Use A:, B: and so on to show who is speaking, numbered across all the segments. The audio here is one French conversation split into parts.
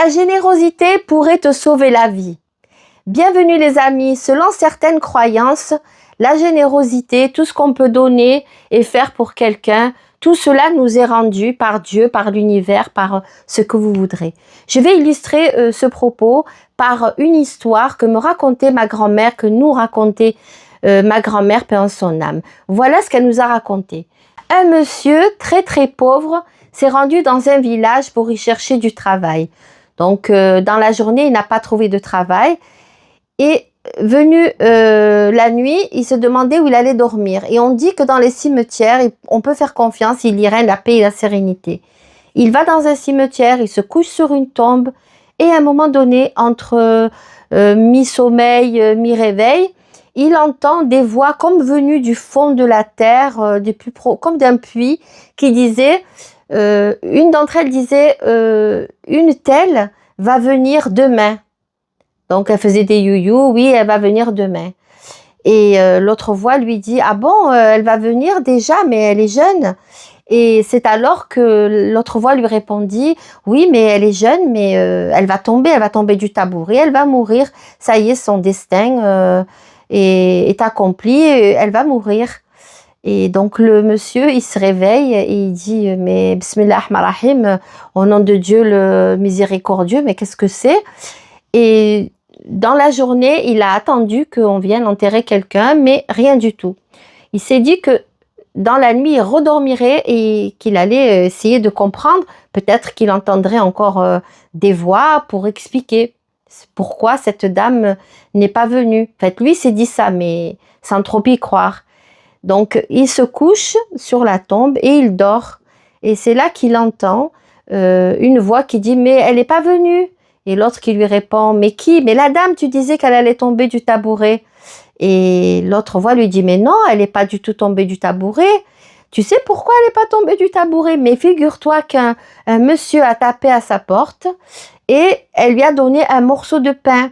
A: Ta générosité pourrait te sauver la vie. Bienvenue les amis, selon certaines croyances, la générosité, tout ce qu'on peut donner et faire pour quelqu'un, tout cela nous est rendu par Dieu, par l'univers, par ce que vous voudrez. Je vais illustrer ce propos par une histoire que me racontait ma grand-mère, que nous racontait ma grand-mère, paix en son âme. Voilà ce qu'elle nous a raconté. Un monsieur très pauvre s'est rendu dans un village pour y chercher du travail. Donc dans la journée, il n'a pas trouvé de travail et venu la nuit, il se demandait où il allait dormir. Et on dit que dans les cimetières, on peut faire confiance, il y règne la paix et la sérénité. Il va dans un cimetière, il se couche sur une tombe et à un moment donné, entre mi-sommeil, mi-réveil, il entend des voix comme venues du fond de la terre, comme d'un puits, qui disaient, une d'entre elles disait, une telle va venir demain. Donc elle faisait des you-you, oui, elle va venir demain. Et l'autre voix lui dit, ah bon, elle va venir déjà, mais elle est jeune. Et c'est alors que l'autre voix lui répondit, oui, mais elle est jeune, mais elle va tomber du tabouret, elle va mourir. Ça y est, son destin est accompli, elle va mourir. Et donc le monsieur, il se réveille et il dit, mais Bismillah ar-Rahman ar-Rahim, au nom de Dieu le miséricordieux, mais qu'est-ce que c'est? Et dans la journée, il a attendu qu'on vienne enterrer quelqu'un, mais rien du tout. Il s'est dit que dans la nuit, il redormirait et qu'il allait essayer de comprendre. Peut-être qu'il entendrait encore des voix pour expliquer pourquoi cette dame n'est pas venue. En fait, lui s'est dit ça, mais sans trop y croire. Donc, il se couche sur la tombe et il dort. Et c'est là qu'il entend une voix qui dit « Mais elle n'est pas venue !» Et l'autre qui lui répond « Mais qui? Mais la dame, tu disais qu'elle allait tomber du tabouret. » Et l'autre voix lui dit « Mais non, elle n'est pas du tout tombée du tabouret. Tu sais pourquoi elle n'est pas tombée du tabouret? Mais figure-toi qu'un monsieur a tapé à sa porte et elle lui a donné un morceau de pain.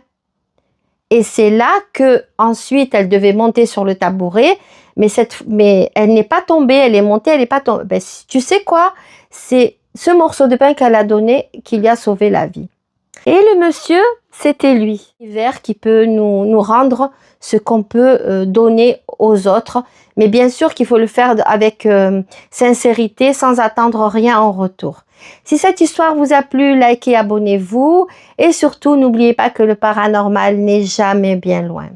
A: Et c'est là que ensuite elle devait monter sur le tabouret, mais elle n'est pas tombée, elle est montée, elle n'est pas tombée. Ben, tu sais quoi? C'est ce morceau de pain qu'elle a donné qui lui a sauvé la vie. » Et le monsieur, c'était lui. L'univers qui peut nous rendre ce qu'on peut donner aux autres. Mais bien sûr qu'il faut le faire avec sincérité, sans attendre rien en retour. Si cette histoire vous a plu, likez, abonnez-vous. Et surtout, n'oubliez pas que le paranormal n'est jamais bien loin.